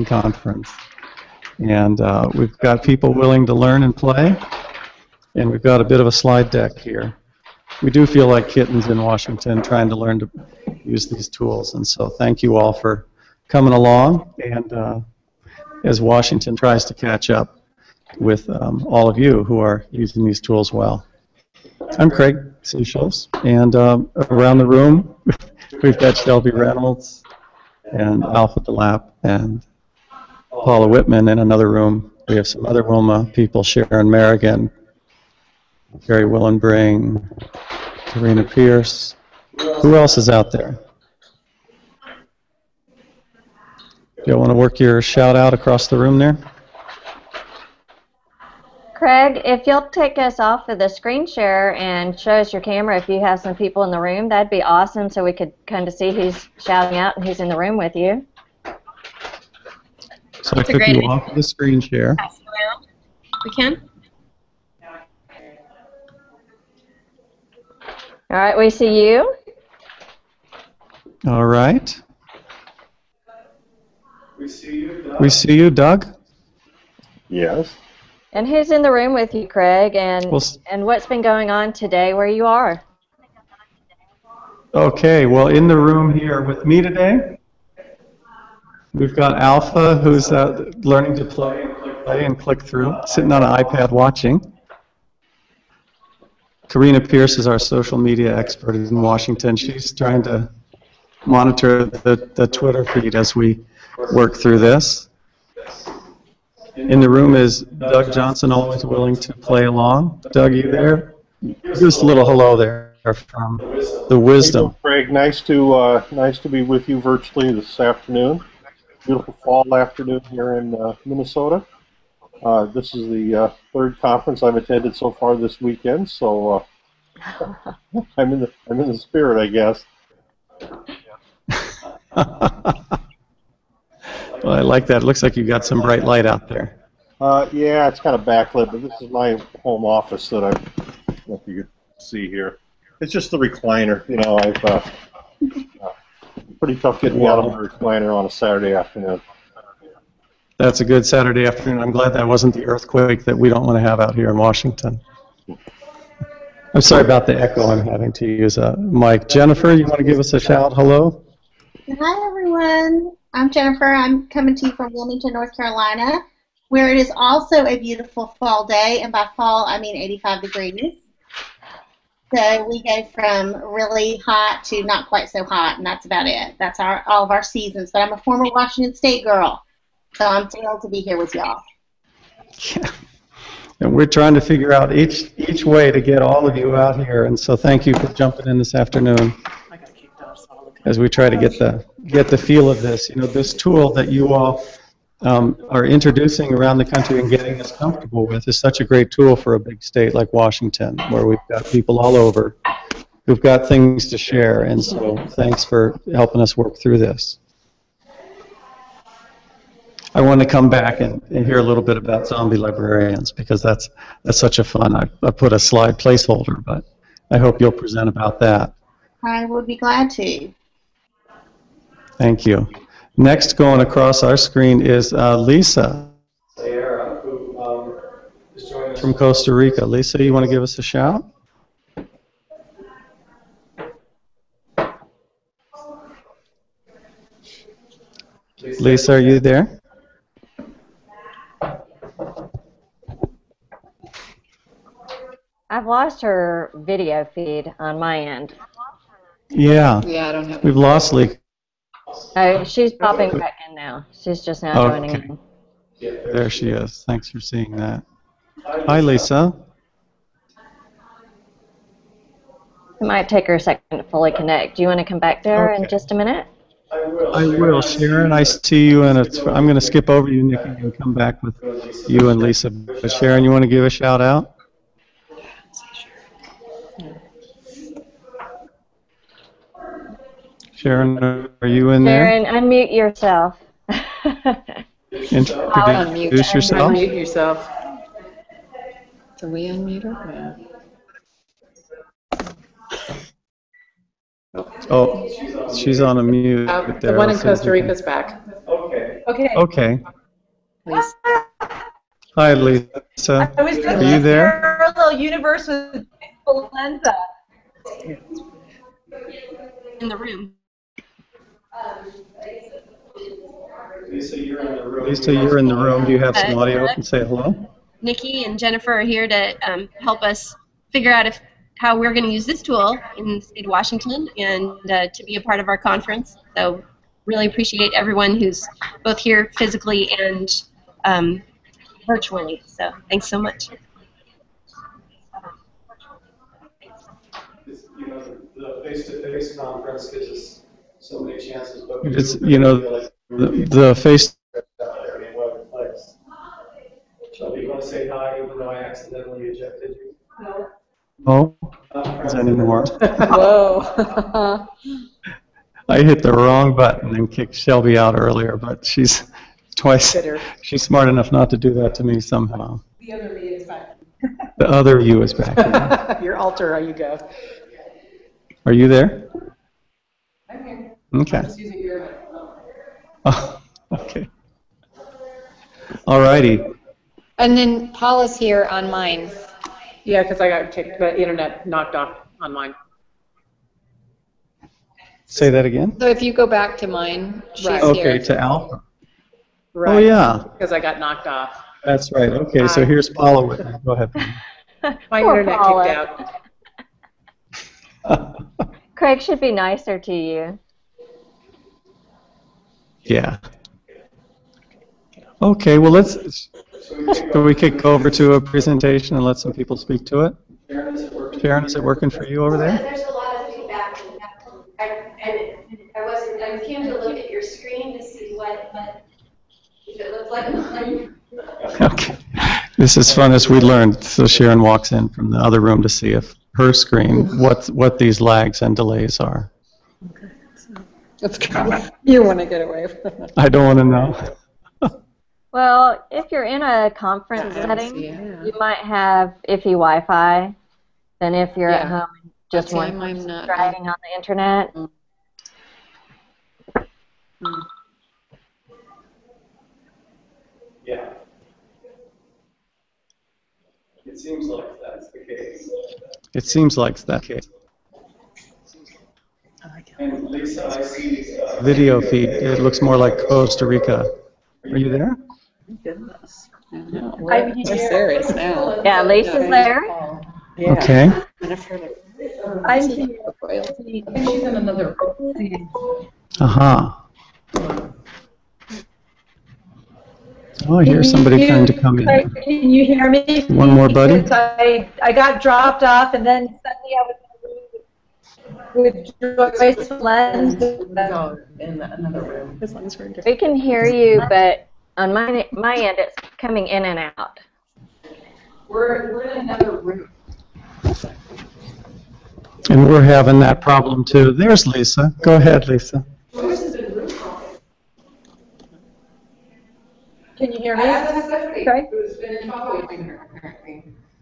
conference. And we've got people willing to learn and play, and we've got a bit of a slide deck here. We do feel like kittens in Washington trying to learn to use these tools, and so thank you all for coming along, and as Washington tries to catch up with all of you who are using these tools well. I'm Craig Seychelles, and around the room we've got Shelby Reynolds and Alpha DeLapp and Paula Whitman. In another room we have some other Wilma people, Sharon Merrigan, Gary Willenbring, Karina Pierce. Who else is out there? Do you want to work your shout out across the room there? Craig, if you'll take us off of the screen share and show us your camera if you have some people in the room, that'd be awesome, so we could kind of see who's shouting out and who's in the room with you. So I took you off of the screen share. We can. All right, we see you. All right. We see you, Doug. Yes. And who's in the room with you, Craig, and what's been going on today where you are? Okay, well, in the room here with me today, we've got Alpha, who's learning to play and click through, sitting on an iPad watching. Karina Pierce is our social media expert in Washington. She's trying to monitor the Twitter feed as we work through this. In the room is Doug Johnson, always willing to play along. Doug, you there? Just a little hello there from the Wisdom. Craig, nice to be with you virtually this afternoon. Beautiful fall afternoon here in Minnesota. This is the third conference I've attended so far this weekend, so I'm in the spirit, I guess. Well, I like that. It looks like you got some bright light out there. Yeah, it's kind of backlit, but this is my home office that I don't know if you can see here. It's just the recliner. You know, pretty tough getting me out of the recliner on a Saturday afternoon. That's a good Saturday afternoon. I'm glad that wasn't the earthquake that we don't want to have out here in Washington. I'm sorry about the echo. I'm having to use a mic. Jennifer, you want to give us a shout? Hello? Hi, everyone. I'm Jennifer. I'm coming to you from Wilmington, North Carolina, where it is also a beautiful fall day, and by fall, I mean 85 degrees. So we go from really hot to not quite so hot, and that's about it. That's all of our seasons. But I'm a former Washington State girl, so I'm thrilled to be here with y'all. Yeah. And we're trying to figure out each way to get all of you out here, and so thank you for jumping in this afternoon as we try to get the feel of this. You know, this tool that you all are introducing around the country and getting us comfortable with is such a great tool for a big state like Washington, where we've got people all over who've got things to share, and so thanks for helping us work through this. I want to come back and hear a little bit about zombie librarians, because that's such a fun. I put a slide placeholder, but I hope you'll present about that. I would be glad to. Thank you. Next, going across our screen is Lisa, who is joining us from Costa Rica. Lisa, you want to give us a shout? Lisa, are you there? I've lost her video feed on my end. Yeah. Yeah, I don't have. We've lost Lee. Oh, she's popping back in now. She's just now joining in. There she is. Thanks for seeing that. Hi, Lisa. It might take her a second to fully connect. Do you want to come back there in just a minute? I will. Sharon, I see you, and I'm going to skip over you, Nikki, and come back with you and Lisa. But Sharon, you want to give a shout out? Sharon, are you in there? Sharon, unmute yourself. Introduce yourself. Unmute yourself. Can we unmute her? Yeah. Oh, she's on a mute. The one in Costa Rica's back. Okay. Okay. Okay. Please. Hi, Lisa. I was just Are you there? parallel universe with influenza. In the room. Lisa, you're in the room. Do you have some audio? And say hello. Nikki and Jennifer are here to help us figure out how we're going to use this tool in the state of Washington and to be a part of our conference. So really appreciate everyone who's both here physically and virtually. So thanks so much. The face-to-face conference gives us so many chances. It's, the face. Shelby, you want to say hi even though I accidentally ejected you? No. Oh, not anymore. Whoa. I hit the wrong button and kicked Shelby out earlier, but she's she's smart enough not to do that to me somehow. The other me is back. The other you is back here. Your alter, you go. Are you there? I'm here. Okay. I'm just using your. Oh, okay. All righty. And then Paula's here on mine. Yeah, because I got kicked, the internet knocked off on mine. Say that again. So if you go back to mine, she's Okay, here. to Alpha. Right. Oh, yeah. Because I got knocked off. That's right. Okay, so here's Paula with me. Go ahead. My Poor internet Paula. kicked out. Craig should be nicer to you. Yeah. Okay, well, so we could go over to a presentation and let some people speak to it. Sharon, is it working for you over there? There's a lot of feedback, and I came to look at your screen to see what if it looked like mine. Okay. This is fun as we learned. So Sharon walks in from the other room to see if her screen, what these lags and delays are. That's good. You want to get away from it. I don't want to know. Well, if you're in a conference setting, Yeah. you might have iffy Wi-Fi. Then if you're at Yeah. home, just That's one why I'm not- driving on the internet. Yeah. It seems like that's the case. It seems like that's the case. And Lisa, I see video feed. It looks more like Costa Rica. Are you there? Goodness. No, where Sarah is now. Yeah, Lisa's there. Yeah. Okay. I'm here. I think she's in another room. Aha. Oh, I hear somebody trying to come in. Can you hear me? One more, buddy. Because I got dropped off, and then suddenly I was with Joyce Lens. No, in another room. As long as we're We can hear you, but on my end, it's coming in and out. We're in another room. And we're having that problem too. There's Lisa. Go ahead, Lisa. Can you hear me? Okay.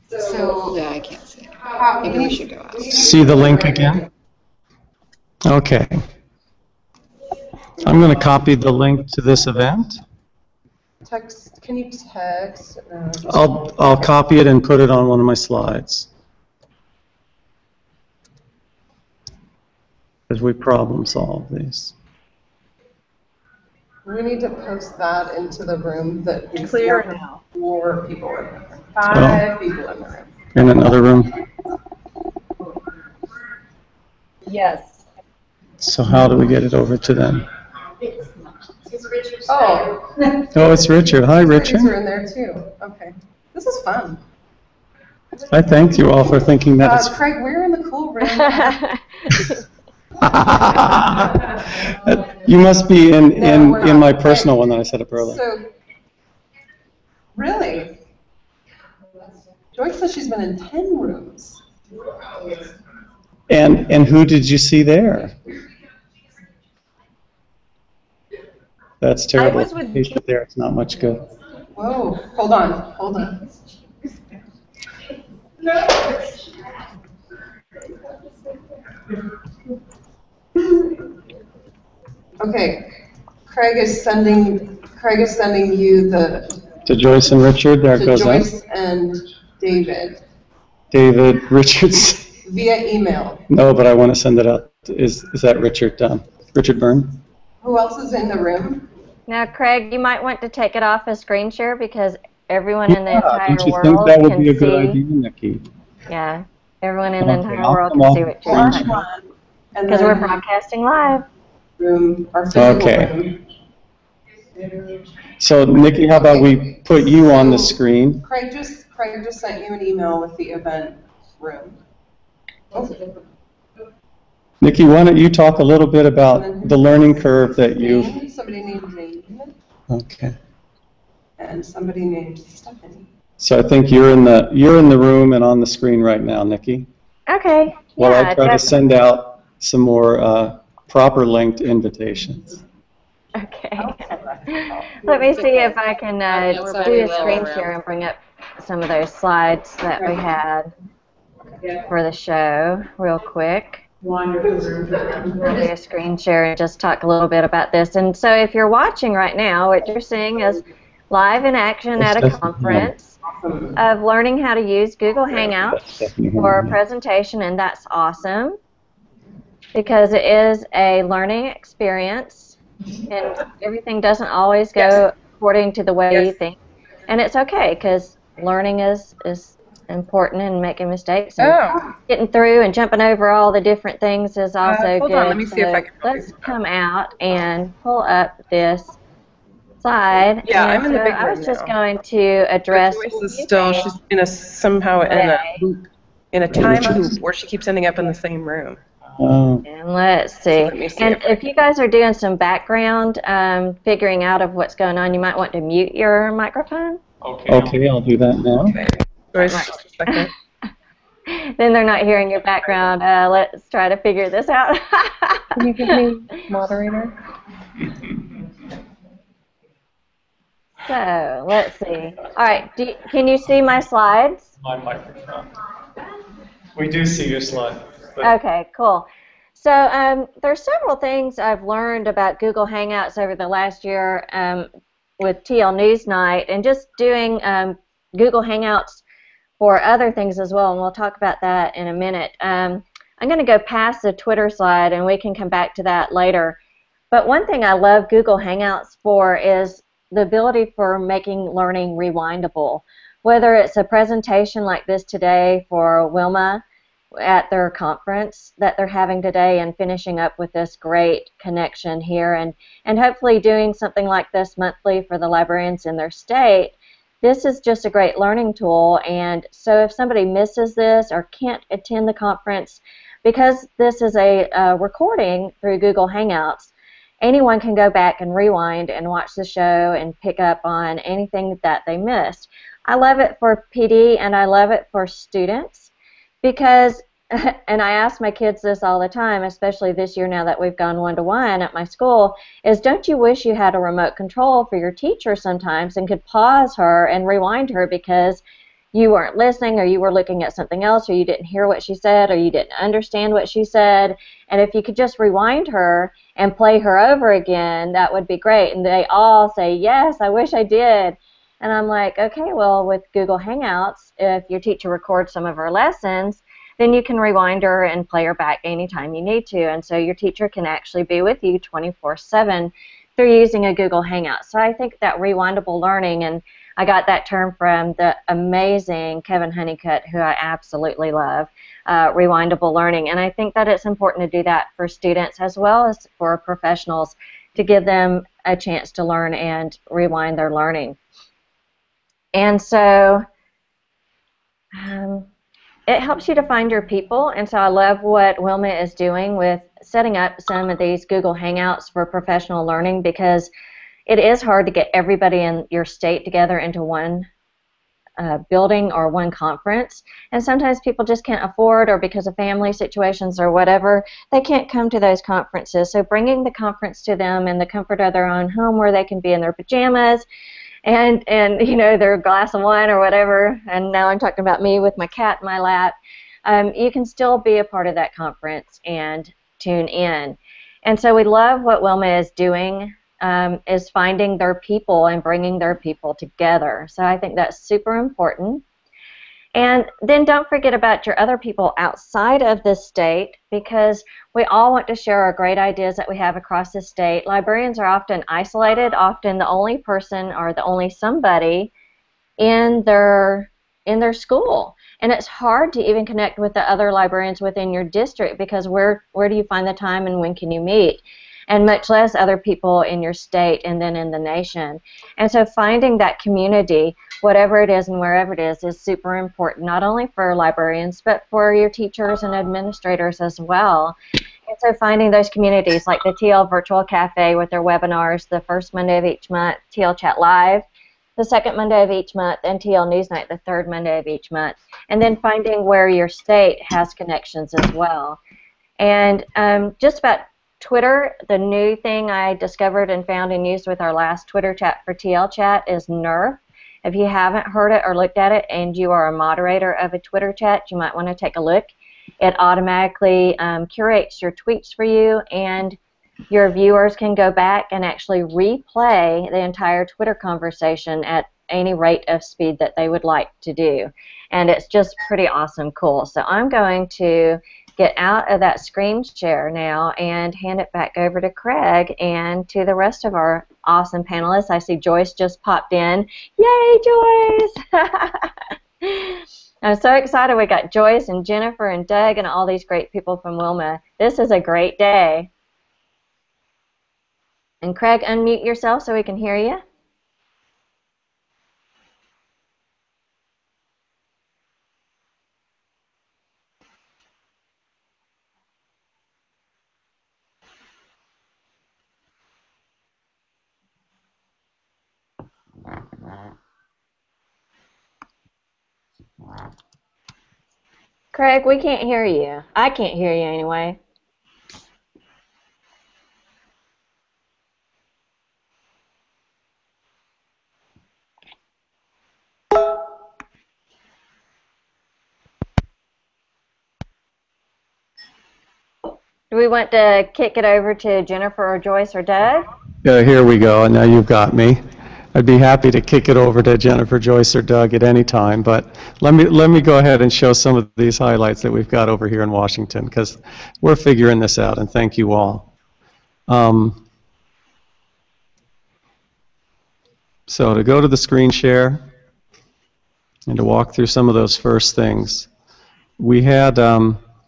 So, yeah, I can't see it. Maybe we should go out. See the link again? Okay. I'm going to copy the link to this event. Text. Can you text? I'll copy it and put it on one of my slides as we problem solve these. We need to post that into the room that is Clear now. 4 people in there. 5 people in the room. In another room. Yes. So how do we get it over to them? It's Richard's Oh. Oh, it's Richard. Hi, These are Richard. in there too. Okay. This is fun. I thank you all for thinking that it's... Craig, we're in the cool room. You must be No, we're in not. my personal one that I set up earlier. So, really? Joyce says she's been in 10 rooms. And who did you see there? That's terrible. I was with People there, it's not much good. Whoa. Hold on. Okay. Craig is sending you the To Joyce and Richard, there it to goes up. Joyce and David David Richards. via email. No, but I want to send it out. Is that Richard? Richard Byrne? Who else is in the room? Now, Craig, you might want to take it off as screen share because everyone in the entire don't you world think that would can be a good see. idea, Nikki? Yeah, everyone in the Okay, entire I'll world come can off see the what you're screen doing. share. And Because we're then broadcasting live. our physical Okay. room. So, Nikki, how about we put you on the screen? Craig just sent you an email with the event room. Nikki, why don't you talk a little bit about the learning curve that you've... Jane, somebody named Jane, Okay. and somebody named Stephanie. So I think you're in the room and on the screen right now, Nikki. Okay. Well, yeah, I try to definitely. send out some more proper linked invitations. Okay. Let me see if I can do a screen share and bring up some of those slides that we had for the show real quick. I'll do a screen share and just talk a little bit about this. And so if you're watching right now, what you're seeing is live in action at a conference of learning how to use Google Hangouts for a presentation, and that's awesome because it is a learning experience and everything doesn't always go according to the way you think. And it's okay because learning is important and making mistakes and getting through and jumping over all the different things is also hold good. on, let me see if I can- Let's come out and pull up this slide. Yeah, and I'm in the so big I was room just now. going to address Joyce is still, she's in a, somehow in a loop, in a time loop where she keeps ending up in the same room. Oh. And let's see. Let me see And if I if you guys are doing some background figuring out of what's going on, you might want to mute your microphone. Okay, I'll do that now. Okay. Joyce, just a second. Then they're not hearing your background. Let's try to figure this out. Can you give me moderator? So let's see. All right, can you see my slides? My microphone. We do see your slide. Okay, cool. So there's several things I've learned about Google Hangouts over the last year with TL News Night and just doing Google Hangouts for other things as well, and we'll talk about that in a minute. I'm going to go past the Twitter slide, and we can come back to that later. But one thing I love Google Hangouts for is the ability for making learning rewindable. Whether it's a presentation like this today for Wilma at their conference that they're having today and finishing up with this great connection here and hopefully doing something like this monthly for the librarians in their state. This is just a great learning tool, and so if somebody misses this or can't attend the conference, because this is a recording through Google Hangouts, anyone can go back and rewind and watch the show and pick up on anything that they missed. I love it for PD and I love it for students because, and I ask my kids this all the time, especially this year now that we've gone one-to-one at my school, is don't you wish you had a remote control for your teacher sometimes and could pause her and rewind her because you weren't listening or you were looking at something else or you didn't hear what she said or you didn't understand what she said, and if you could just rewind her and play her over again, that would be great. And they all say, yes, I wish I did. And I'm like, okay, well, with Google Hangouts, if your teacher records some of her lessons, then you can rewind her and play her back anytime you need to. And so your teacher can actually be with you 24/7 through using a Google Hangout. So I think that rewindable learning, and I got that term from the amazing Kevin Honeycutt, who I absolutely love, rewindable learning. And I think that it's important to do that for students as well as for professionals to give them a chance to learn and rewind their learning. And so it helps you to find your people, and so I love what Wilma is doing with setting up some of these Google Hangouts for professional learning because it is hard to get everybody in your state together into one building or one conference, and sometimes people just can't afford, or because of family situations or whatever, they can't come to those conferences. So bringing the conference to them in the comfort of their own home where they can be in their pajamas and you know, their glass of wine or whatever, and now I'm talking about me with my cat in my lap, you can still be a part of that conference and tune in. And so we love what Wilma is doing is finding their people and bringing their people together. So I think that's super important. And then don't forget about your other people outside of the state, because we all want to share our great ideas that we have across the state. Librarians are often isolated, often the only person or the only somebody in their school. And it's hard to even connect with the other librarians within your district, because where do you find the time and when can you meet? And much less other people in your state and then in the nation. And so finding that community, whatever it is and wherever it is super important, not only for librarians, but for your teachers and administrators as well. And so finding those communities like the TL Virtual Cafe with their webinars the first Monday of each month, TL Chat Live the second Monday of each month, and TL Newsnight the third Monday of each month. And then finding where your state has connections as well. And just about Twitter, the new thing I discovered and found and used with our last Twitter chat for TL Chat is Nerf. If you haven't heard it or looked at it and you are a moderator of a Twitter chat, you might want to take a look. It automatically curates your tweets for you, and your viewers can go back and actually replay the entire Twitter conversation at any rate of speed that they would like to do. And it's just pretty awesome cool. So I'm going to get out of that screen share now and hand it back over to Craig and to the rest of our awesome panelists. I see Joyce just popped in. Yay, Joyce! I'm so excited. We got Joyce and Jennifer and Doug and all these great people from Wilma. This is a great day. And Craig, unmute yourself so we can hear you. Craig, we can't hear you. I can't hear you anyway. Do we want to kick it over to Jennifer or Joyce or Doug? Here we go. Now you've got me. I'd be happy to kick it over to Jennifer, Joyce, or Doug at any time, but let me go ahead and show some of these highlights that we've got over here in Washington, because we're figuring this out, and thank you all. So to go to the screen share and to walk through some of those first things, we had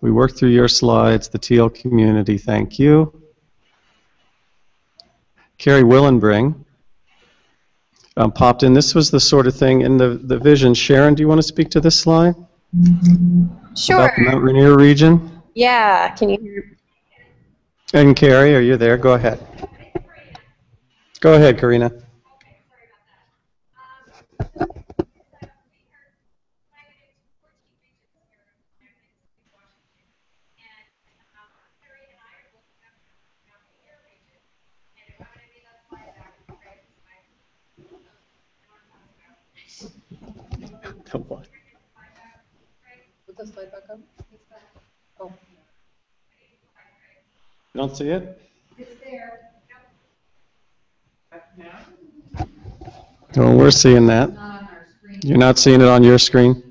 we worked through your slides, the teal community, thank you. Carrie Willenbring popped in. This was the sort of thing in the vision. Sharon, do you want to speak to this slide? Sure. About the Mount Rainier region? Yeah, can you hear me? And Carrie, are you there? Go ahead. Go ahead, Karina. Come on. Put the slide back up. Oh. You don't see it? It's there. Well, we're seeing that. You're not seeing it on your screen?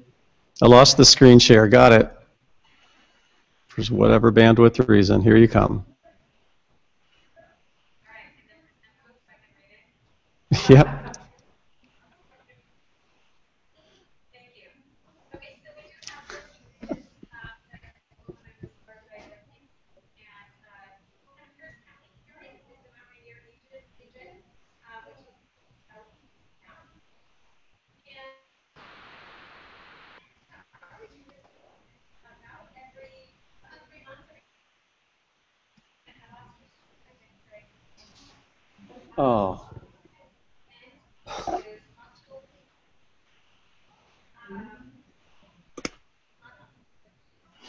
I lost the screen share. Got it. For whatever bandwidth reason, here you come. Yep. Oh.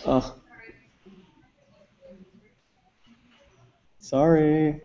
Oh. Sorry.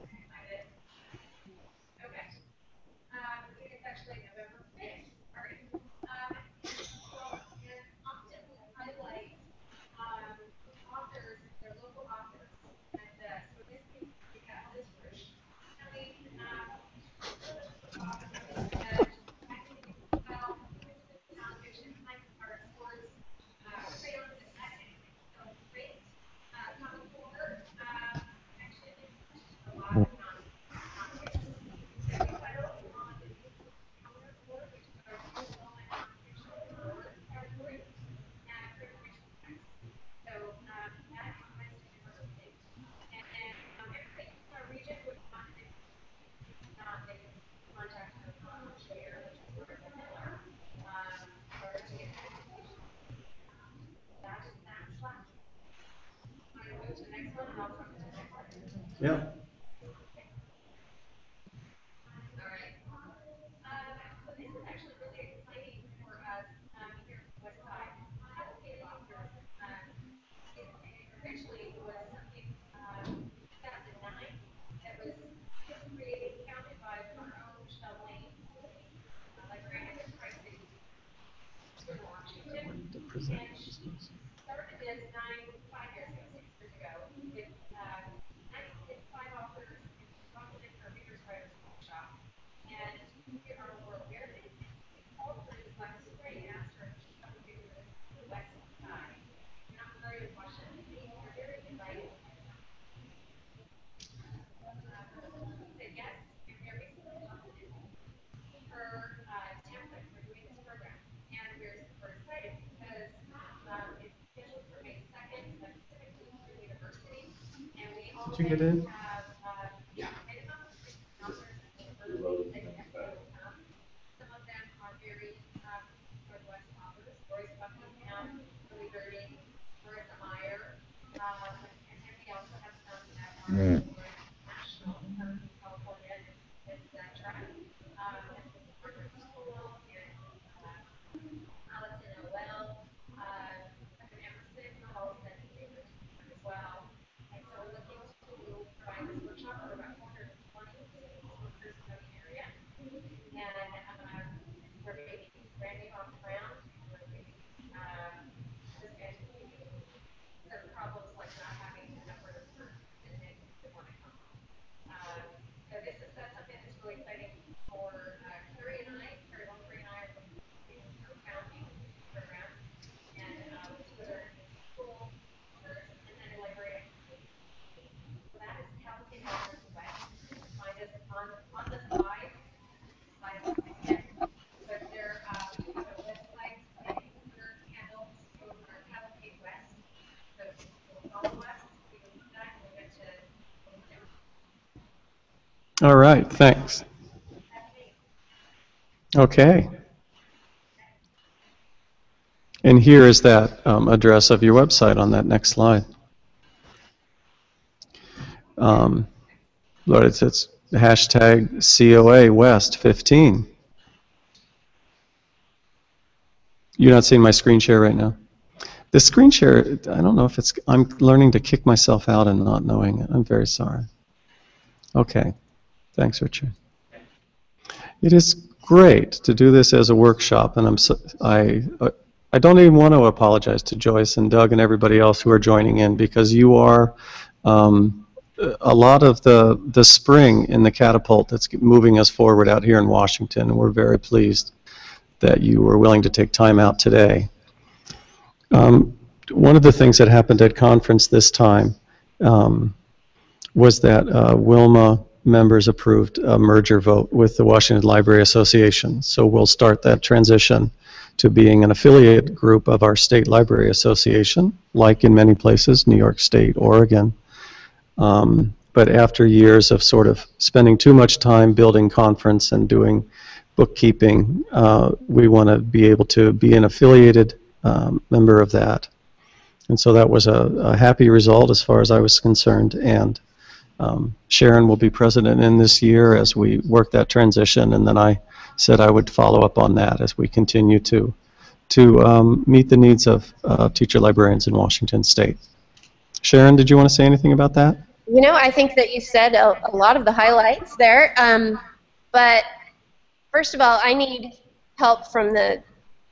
Yeah. Did you get in? All right, thanks. Okay. And here is that address of your website on that next slide. Lord, it's hashtag COA West 15. You're not seeing my screen share right now? The screen share, I don't know if it's, I'm learning to kick myself out and not knowing it. I'm very sorry. Okay. Thanks, Richard. It is great to do this as a workshop, and I don't even want to apologize to Joyce and Doug and everybody else who are joining in, because you are a lot of the spring in the catapult that's moving us forward out here in Washington, and we're very pleased that you were willing to take time out today. One of the things that happened at conference this time was that Wilma members approved a merger vote with the Washington Library Association. So we'll start that transition to being an affiliate group of our state library association, like in many places, New York State, Oregon. But after years of sort of spending too much time building conference and doing bookkeeping, we want to be able to be an affiliated member of that. And so that was a happy result as far as I was concerned. And Sharon will be president in this year as we work that transition, and then I said I would follow up on that as we continue to meet the needs of teacher librarians in Washington State. Sharon, did you want to say anything about that? You know, I think that you said a lot of the highlights there, but first of all, I need help from the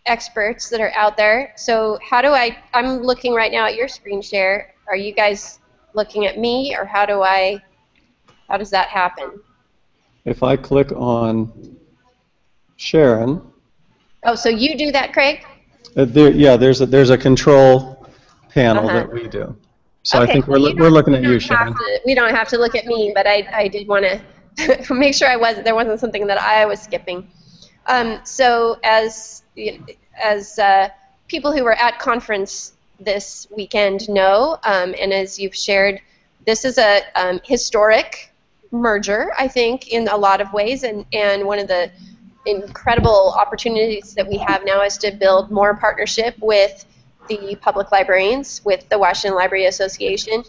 experts that are out there. So how do I'm looking right now at your screen share. Are you guys looking at me, or how does that happen? If I click on Sharon. Oh, so you do that, Craig? Yeah, there's a control panel that we do. So okay, I think we're looking at you, Sharon. We don't have to look at me, but I did want to make sure there wasn't something that I was skipping. So as people who were at conference this weekend know, and as you've shared, this is a historic merger, I think, in a lot of ways, and one of the incredible opportunities that we have now is to build more partnership with the public librarians, with the Washington Library Association,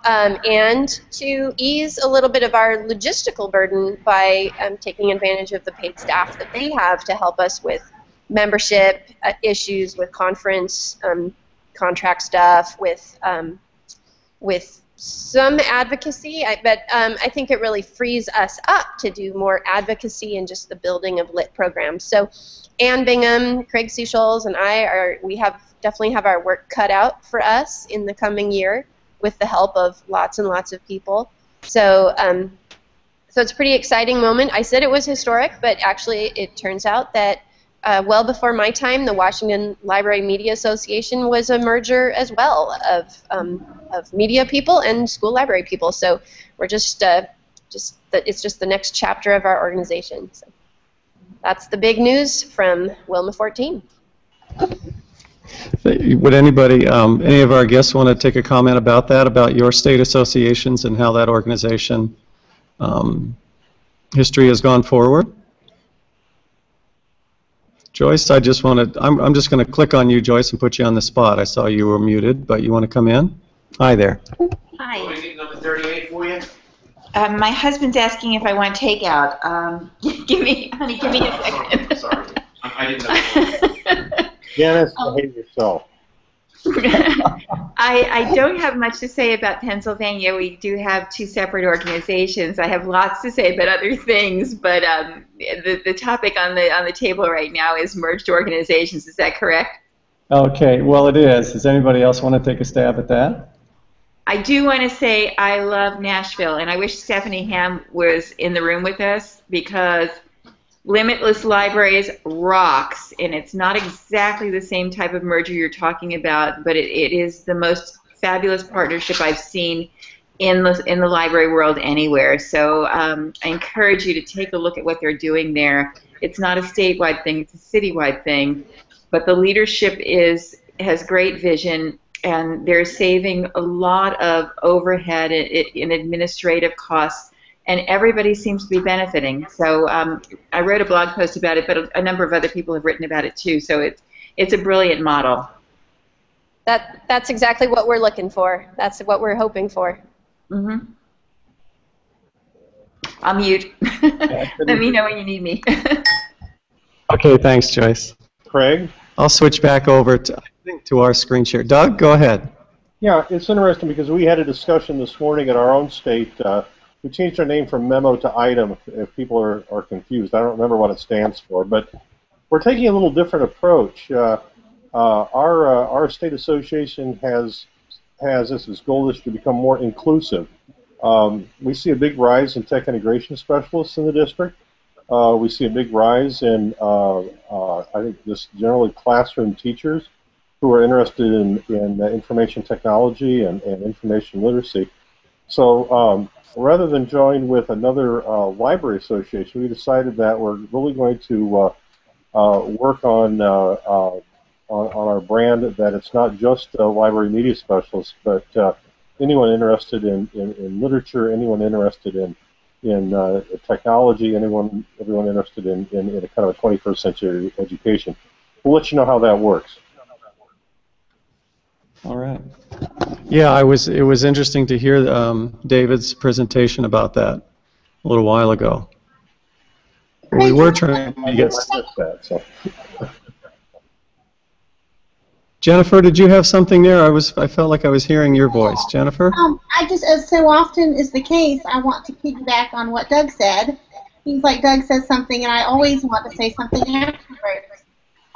and to ease a little bit of our logistical burden by taking advantage of the paid staff that they have to help us with membership issues, with conference contract stuff, with some advocacy. But I think it really frees us up to do more advocacy and just the building of lit programs. So Ann Bingham, Craig Seychelles, and we definitely have our work cut out for us in the coming year, with the help of lots and lots of people. So so it's a pretty exciting moment. I said it was historic, but actually it turns out that well before my time, the Washington Library Media Association was a merger as well of media people and school library people. So we're it's just the next chapter of our organization. So that's the big news from Wilma 14. Would anybody, any of our guests want to take a comment about that, about your state associations and how that organization history has gone forward? Joyce, I'm just going to click on you, Joyce, and put you on the spot. I saw you were muted, but you want to come in? Hi there. Hi. What is it, number 38 for you? My husband's asking if I want takeout. Give me a second. Sorry. I didn't know. Janice, behave yourself. I don't have much to say about Pennsylvania. We do have two separate organizations. I have lots to say about other things, but the topic on the table right now is merged organizations. Is that correct? Okay, well it is. Does anybody else want to take a stab at that? I do want to say I love Nashville, and I wish Stephanie Ham was in the room with us, because Limitless Libraries rocks, and it's not exactly the same type of merger you're talking about, but it is the most fabulous partnership I've seen in the library world anywhere. So I encourage you to take a look at what they're doing there. It's not a statewide thing, it's a citywide thing, but the leadership has great vision, and they're saving a lot of overhead and administrative costs, and everybody seems to be benefiting. So I wrote a blog post about it, but a number of other people have written about it too. So it's a brilliant model. That's exactly what we're looking for. That's what we're hoping for. Mm-hmm. I'll mute. Let me know when you need me. Okay, thanks, Joyce. Craig? I'll switch back over to our screen share. Doug, go ahead. Yeah, it's interesting because we had a discussion this morning at our own state. We changed our name from memo to item, if people are confused. I don't remember what it stands for, but we're taking a little different approach. Our state association has as its goal is to become more inclusive. We see a big rise in tech integration specialists in the district. We see a big rise in, I think, just generally classroom teachers who are interested in information technology and information literacy. So rather than join with another library association, we decided that we're really going to work on our brand, that it's not just library media specialists, but anyone interested in literature, anyone interested in technology, everyone interested in a kind of a 21st century education. We'll let you know how that works. All right. Yeah, it was interesting to hear David's presentation about that a little while ago. We were trying to get that. So. Jennifer, did you have something there? I felt like I was hearing your voice. Jennifer? I just, as so often is the case, I want to piggyback on what Doug said. Seems like Doug says something, and I always want to say something afterwards.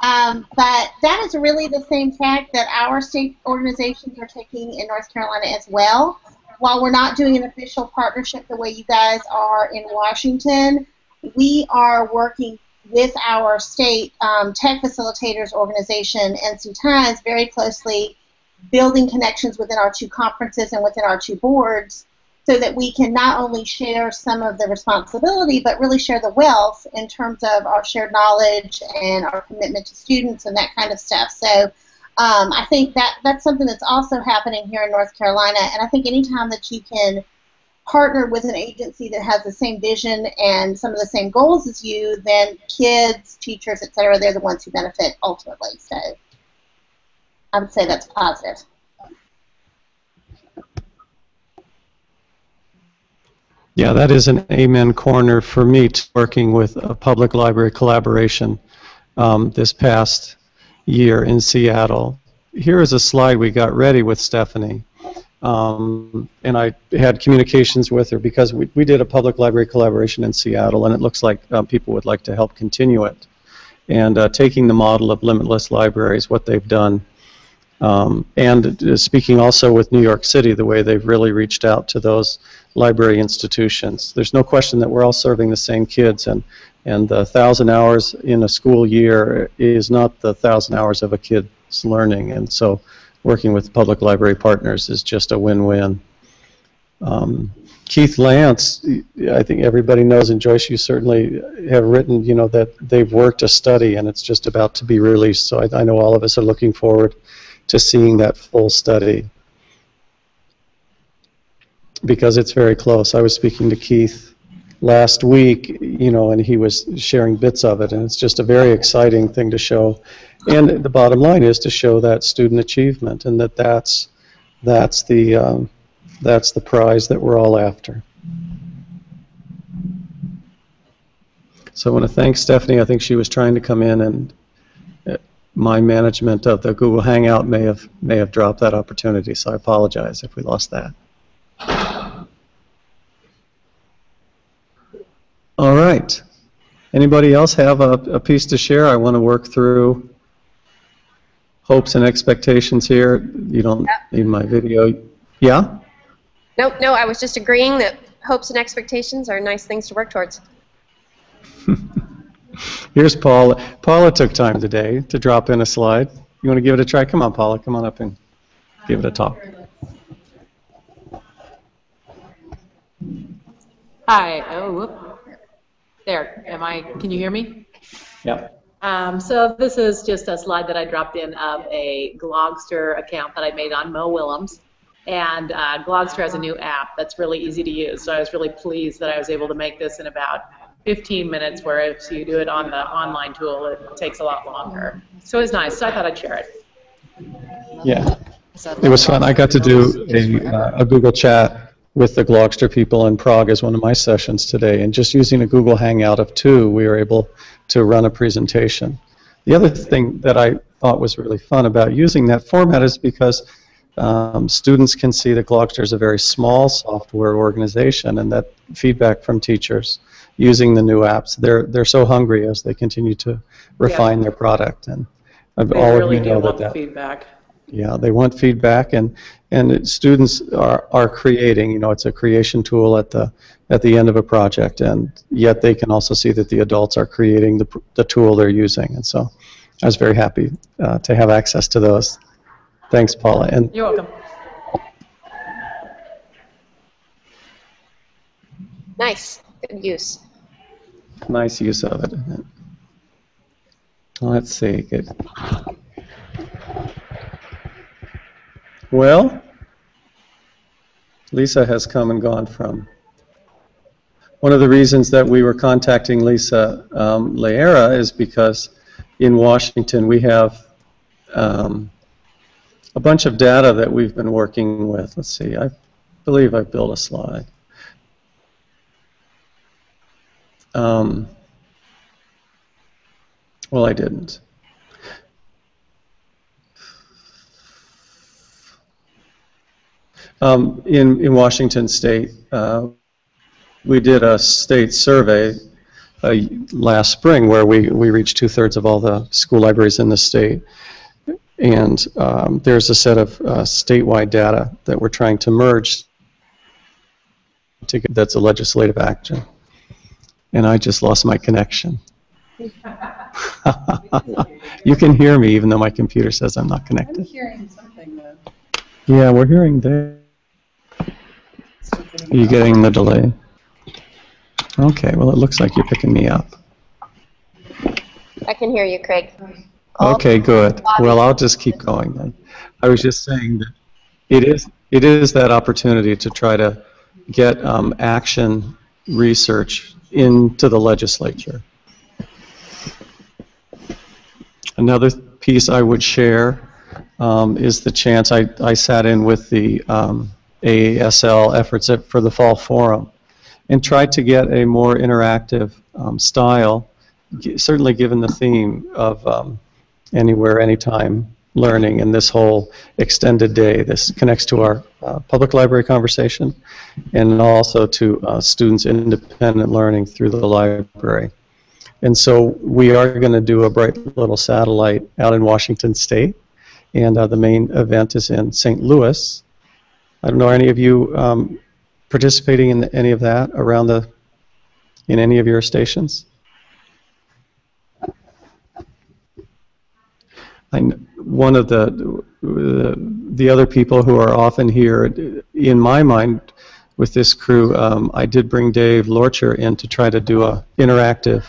But that is really the same tack that our state organizations are taking in North Carolina as well. While we're not doing an official partnership the way you guys are in Washington, we are working with our state tech facilitators organization, NC Times, very closely, building connections within our two conferences and within our two boards, so that we can not only share some of the responsibility, but really share the wealth in terms of our shared knowledge and our commitment to students and that kind of stuff. So I think that's something that's also happening here in North Carolina, and I think anytime that you can partner with an agency that has the same vision and some of the same goals as you, then kids, teachers, et cetera, they're the ones who benefit ultimately. So I would say that's positive. Yeah, that is an amen corner for me, working with a public library collaboration this past year in Seattle. Here is a slide we got ready with Stephanie. And I had communications with her because we did a public library collaboration in Seattle, and it looks like people would like to help continue it. And taking the model of Limitless Libraries, what they've done, and speaking also with New York City, the way they've really reached out to those library institutions. There's no question that we're all serving the same kids, and the 1,000 hours in a school year is not the 1,000 hours of a kid's learning, and so working with public library partners is just a win-win. Keith Lance, I think everybody knows, and Joyce, you certainly have written, you know, that they've worked a study and it's just about to be released, so I know all of us are looking forward to seeing that full study because it's very close. I was speaking to Keith last week, you know, and he was sharing bits of it, and it's just a very exciting thing to show. And the bottom line is to show that student achievement, and that's the prize that we're all after. So I want to thank Stephanie. I think she was trying to come in, and my management of the Google Hangout may have dropped that opportunity, so I apologize if we lost that. All right. Anybody else have a piece to share? I want to work through hopes and expectations here. You don't need my video. Yeah? Nope, no, I was just agreeing that hopes and expectations are nice things to work towards. Here's Paula. Paula took time today to drop in a slide. You want to give it a try? Come on, Paula. Come on up and give it a talk. Hi. Oh, whoop. There. Can you hear me? Yeah. So this is just a slide that I dropped in of a Glogster account that I made on Mo Willems. And Glogster has a new app that's really easy to use. So I was really pleased that I was able to make this in about 15 minutes, where if you do it on the online tool, it takes a lot longer. So it's nice. So I thought I'd share it. Yeah. It was fun. I got to do a Google chat with the Glogster people in Prague as one of my sessions today, and just using a Google Hangout of 2, we were able to run a presentation. The other thing that I thought was really fun about using that format is because students can see that Glogster is a very small software organization, and that feedback from teachers using the new apps, they're so hungry as they continue to refine their product, and all of you know that feedback. Yeah, they want feedback, and students are creating. You know, it's a creation tool at the end of a project, and yet they can also see that the adults are creating the tool they're using, and so I was very happy to have access to those. Thanks, Paula. And you're welcome. Nice, good use. Nice use of it. Let's see. Good. Well, Lisa has come and gone from. One of the reasons that we were contacting Lisa Leera is because in Washington we have a bunch of data that we've been working with. Let's see, I believe I built a slide. Well, I didn't. In Washington State, we did a state survey last spring where we reached 2/3 of all the school libraries in the state. And there's a set of statewide data that we're trying to merge that's a legislative action. And I just lost my connection. You can hear me even though my computer says I'm not connected. I'm hearing something though. Yeah, we're hearing there. Are you getting the delay? Okay, well, it looks like you're picking me up. I can hear you, Craig. Okay, good. Well, I'll just keep going then. I was just saying that it is that opportunity to try to get action research into the legislature. Another piece I would share is the chance I sat in with the AASL efforts for the Fall Forum, and tried to get a more interactive style, certainly given the theme of anywhere, anytime learning and this whole extended day. This connects to our public library conversation and also to students' independent learning through the library. And so we are going to do a bright little satellite out in Washington State, and the main event is in St. Louis. I don't know, are any of you participating in any of that in any of your stations? One of the other people who are often here, in my mind, with this crew, I did bring Dave Lorcher in to try to do a interactive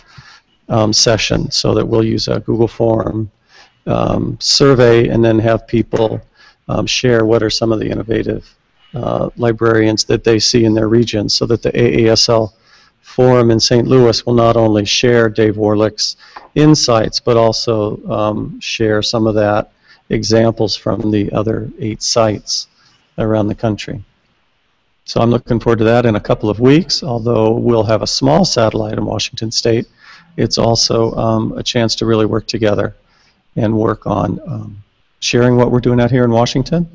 session, so that we'll use a Google form survey and then have people share what are some of the innovative librarians that they see in their region, so that the AASL Forum in St. Louis will not only share Dave Warlick's insights, but also share some of that examples from the other 8 sites around the country. So I'm looking forward to that in a couple of weeks. Although we'll have a small satellite in Washington State, it's also a chance to really work together and work on sharing what we're doing out here in Washington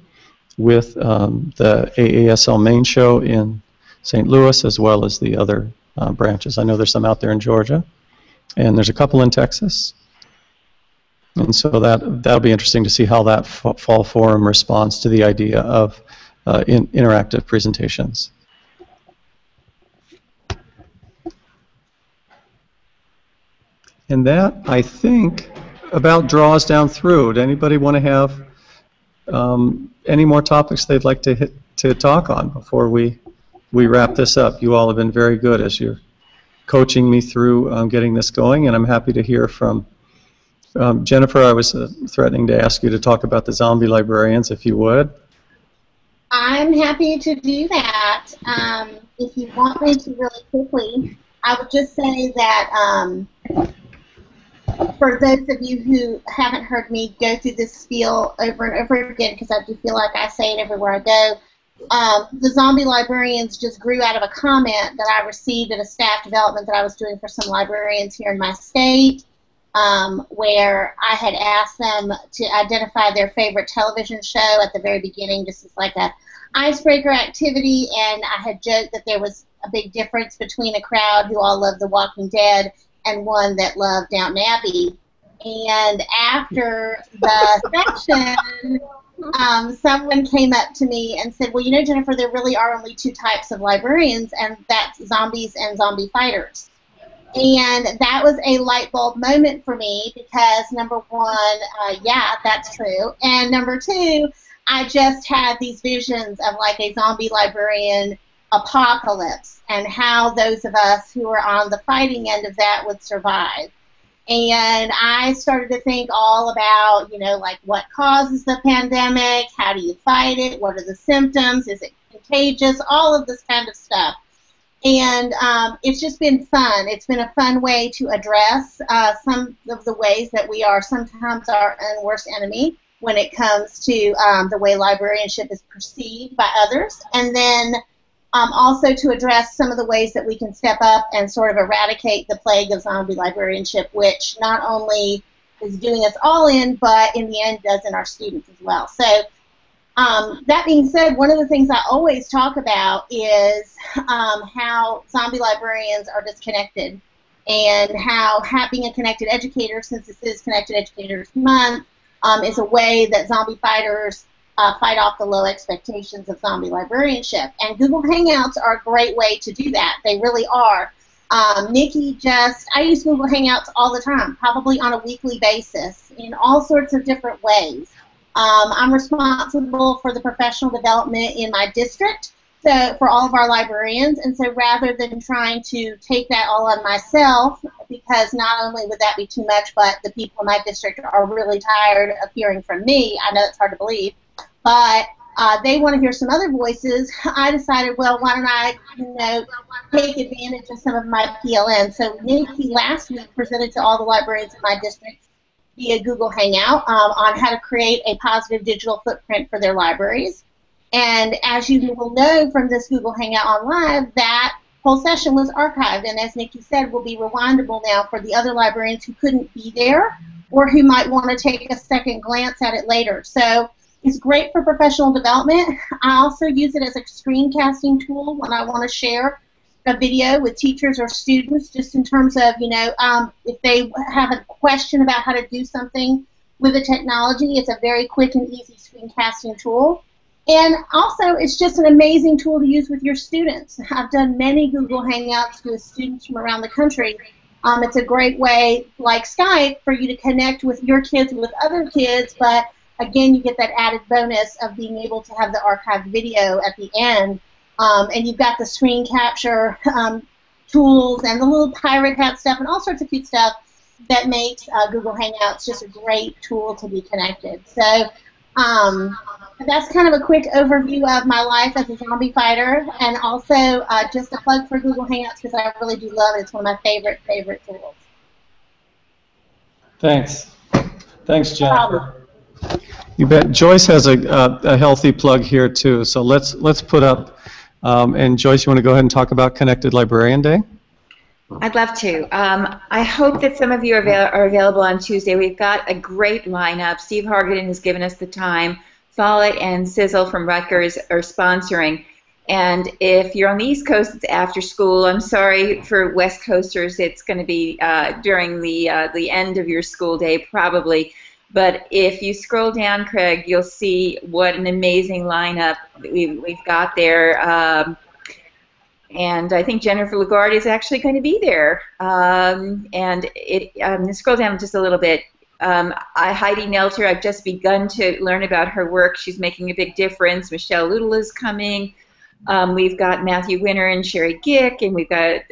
with the AASL main show in St. Louis, as well as the other branches. I know there's some out there in Georgia, and there's a couple in Texas. And so that'll be interesting to see how that fall forum responds to the idea of interactive presentations. And that, I think, about draws down through. Would anybody want to have any more topics they'd like to talk on before we wrap this up? You all have been very good as you're coaching me through getting this going, and I'm happy to hear from Jennifer. I was threatening to ask you to talk about the zombie librarians, if you would. I'm happy to do that. If you want me to really quickly, I would just say that for those of you who haven't heard me go through this spiel over and over again, because I do feel like I say it everywhere I go, the zombie librarians just grew out of a comment that I received at a staff development that I was doing for some librarians here in my state, where I had asked them to identify their favorite television show at the very beginning, just as like a icebreaker activity, and I had joked that there was a big difference between a crowd who all loved The Walking Dead and one that loved Downton Abbey. And after the session, someone came up to me and said, well, you know, Jennifer, there really are only 2 types of librarians, and that's zombies and zombie fighters. And that was a light bulb moment for me because, number one, yeah, that's true. And number 2, I just had these visions of like a zombie librarian apocalypse and how those of us who are on the fighting end of that would survive. And I started to think all about, you know, like what causes the pandemic, how do you fight it, what are the symptoms, is it contagious, all of this kind of stuff. And it's just been fun. It's been a fun way to address some of the ways that we are sometimes our own worst enemy when it comes to the way librarianship is perceived by others. And then also to address some of the ways that we can step up and sort of eradicate the plague of zombie librarianship, which not only is doing us all in, but in the end does in our students as well. So that being said, one of the things I always talk about is how zombie librarians are disconnected, and how being a connected educator, since this is Connected Educators Month, is a way that zombie fighters fight off the low expectations of zombie librarianship. And Google Hangouts are a great way to do that. They really are. I use Google Hangouts all the time, probably on a weekly basis, in all sorts of different ways. I'm responsible for the professional development in my district, so for all of our librarians, and so rather than trying to take that all on myself, because not only would that be too much, but the people in my district are really tired of hearing from me. I know it's hard to believe, but they want to hear some other voices. I decided, well, why don't I, you know, take advantage of some of my PLN. So Nikki last week presented to all the librarians in my district via Google Hangout on how to create a positive digital footprint for their libraries. And as you will know from this Google Hangout on Live, that whole session was archived, and as Nikki said, will be rewindable now for the other librarians who couldn't be there or who might want to take a second glance at it later. So it's great for professional development. I also use it as a screencasting tool when I want to share a video with teachers or students, just in terms of, if they have a question about how to do something with the technology. It's a very quick and easy screencasting tool. And also, it's just an amazing tool to use with your students. I've done many Google Hangouts with students from around the country. It's a great way, like Skype, for you to connect with your kids with other kids, but again, you get that added bonus of being able to have the archived video at the end. And you've got the screen capture tools and the little pirate hat stuff and all sorts of cute stuff that makes Google Hangouts just a great tool to be connected. So that's kind of a quick overview of my life as a zombie fighter, and also just a plug for Google Hangouts because I really do love it. It's one of my favorite tools. Thanks. Thanks, Jennifer. You bet. Joyce has a healthy plug here too. So let's put up. And Joyce, you want to go ahead and talk about Connected Librarian Day? I'd love to. I hope that some of you are available on Tuesday. We've got a great lineup. Steve Hargadon has given us the time. Follett and Sizzle from Rutgers are sponsoring. And if you're on the East Coast, it's after school. I'm sorry for West Coasters. It's going to be during the end of your school day, probably. But if you scroll down, Craig, you'll see what an amazing lineup we've got there. And I think Jennifer Lagarde is actually going to be there. Scroll down just a little bit. Heidi Nelter, I've just begun to learn about her work. She's making a big difference. Michelle Luttle is coming. We've got Matthew Winter and Sherry Gick, and we've got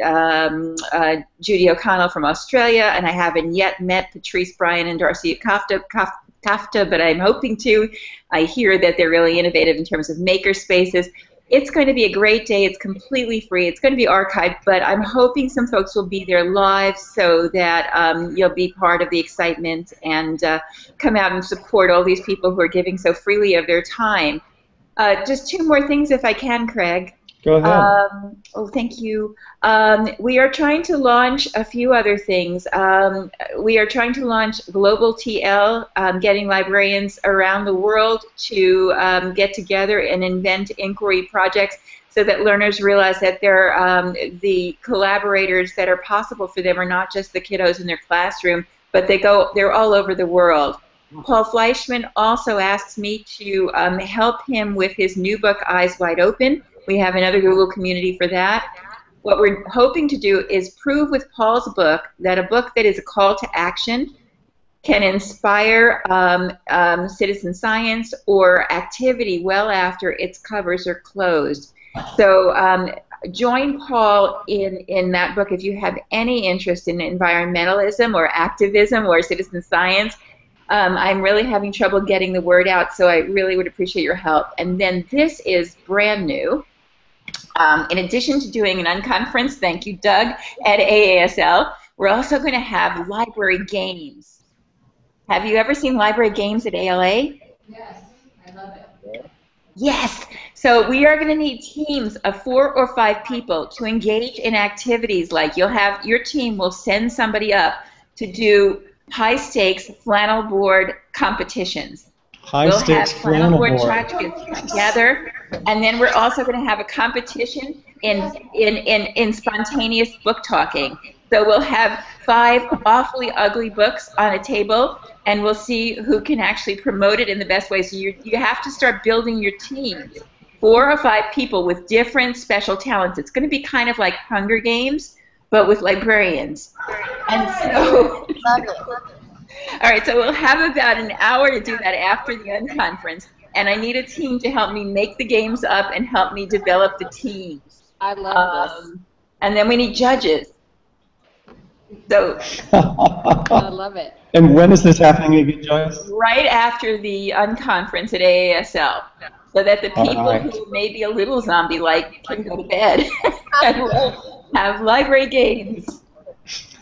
Judy O'Connell from Australia, and I haven't yet met Patrice Bryan and Darcy Kafta, but I'm hoping to. I hear that they're really innovative in terms of maker spaces. It's going to be a great day. It's completely free. It's going to be archived, but I'm hoping some folks will be there live so that you'll be part of the excitement and come out and support all these people who are giving so freely of their time. Just two more things, if I can, Craig. Go ahead. Thank you. We are trying to launch a few other things. We are trying to launch Global TL, getting librarians around the world to get together and invent inquiry projects so that learners realize that the collaborators that are possible for them are not just the kiddos in their classroom, but they're all over the world. Paul Fleischman also asks me to help him with his new book, Eyes Wide Open. We have another Google community for that. What we're hoping to do is prove with Paul's book that a book that is a call to action can inspire citizen science or activity well after its covers are closed. So join Paul in that book if you have any interest in environmentalism or activism or citizen science. I'm really having trouble getting the word out, so I really would appreciate your help. And then this is brand new. In addition to doing an unconference, thank you, Doug, at AASL, we're also going to have library games. Have you ever seen library games at ALA? Yes, I love it. Yes. So we are going to need teams of 4 or 5 people to engage in activities like your team will send somebody up to do high-stakes flannel board competitions. High-stakes flannel board. We'll have flannel board together, and then we're also going to have a competition in spontaneous book talking. So we'll have 5 awfully ugly books on a table, and we'll see who can actually promote it in the best way. So you have to start building your teams. 4 or 5 people with different special talents. It's going to be kind of like Hunger Games, but with librarians. And so, all right, so we'll have about an hour to do that after the unconference, and I need a team to help me make the games up and help me develop the teams. I love this. And then we need judges. So I love it. And when is this happening again, Joyce? Right after the unconference at AASL, so that the people who may be a little zombie-like can go to bed and we'll have library games.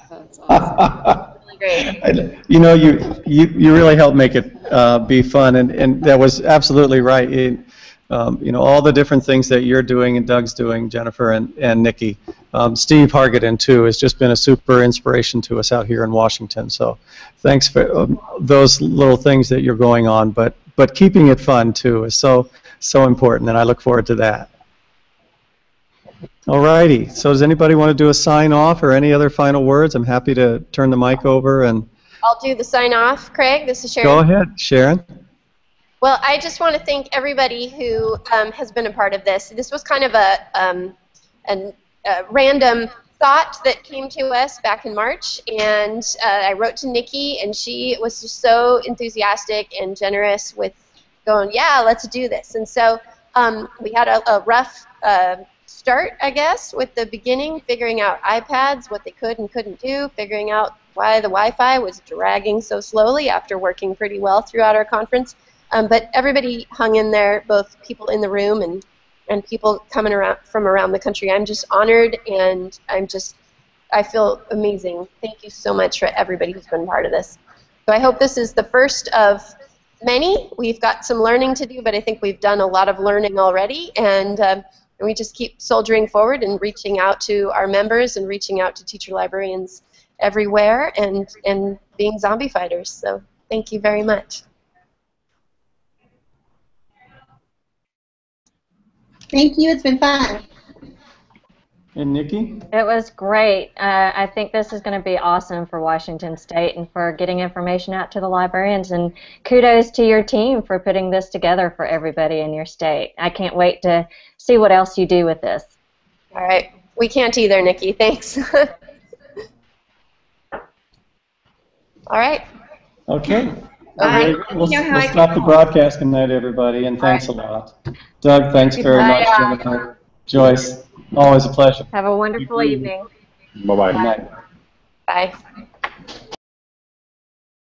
That's awesome. Really great. You know, you really helped make it be fun, and that was absolutely right. all the different things that you're doing and Doug's doing, Jennifer and Nikki. Steve Hargadon, too, has just been a super inspiration to us out here in Washington. So thanks for those little things that you're going on. But keeping it fun, too, is so important, and I look forward to that. All righty. So does anybody want to do a sign-off or any other final words? I'm happy to turn the mic over. And I'll do the sign-off. Craig, this is Sharon. Go ahead, Sharon. Well, I just want to thank everybody who has been a part of this. This was kind of a random thought that came to us back in March, and I wrote to Nikki, and she was just so enthusiastic and generous with going, yeah, let's do this. And so we had a rough start, I guess, with the beginning, figuring out iPads, what they could and couldn't do, figuring out why the Wi-Fi was dragging so slowly after working pretty well throughout our conference. But everybody hung in there, both people in the room and people coming around from around the country. I'm just honored, and I feel amazing. Thank you so much for everybody who's been part of this. So I hope this is the first of many. We've got some learning to do, but I think we've done a lot of learning already, and we just keep soldiering forward and reaching out to our members and reaching out to teacher librarians everywhere and being zombie fighters. So thank you very much. Thank you. It's been fun. And Nikki? It was great. I think this is going to be awesome for Washington State and for getting information out to the librarians. And kudos to your team for putting this together for everybody in your state. I can't wait to see what else you do with this. All right. We can't either, Nikki. Thanks. All right. Okay. Bye. We'll stop the broadcast. Good night, everybody, and thanks a lot. Doug, thanks very much. Jennifer, Joyce, always a pleasure. Have a wonderful evening. Bye-bye. Good night. Bye.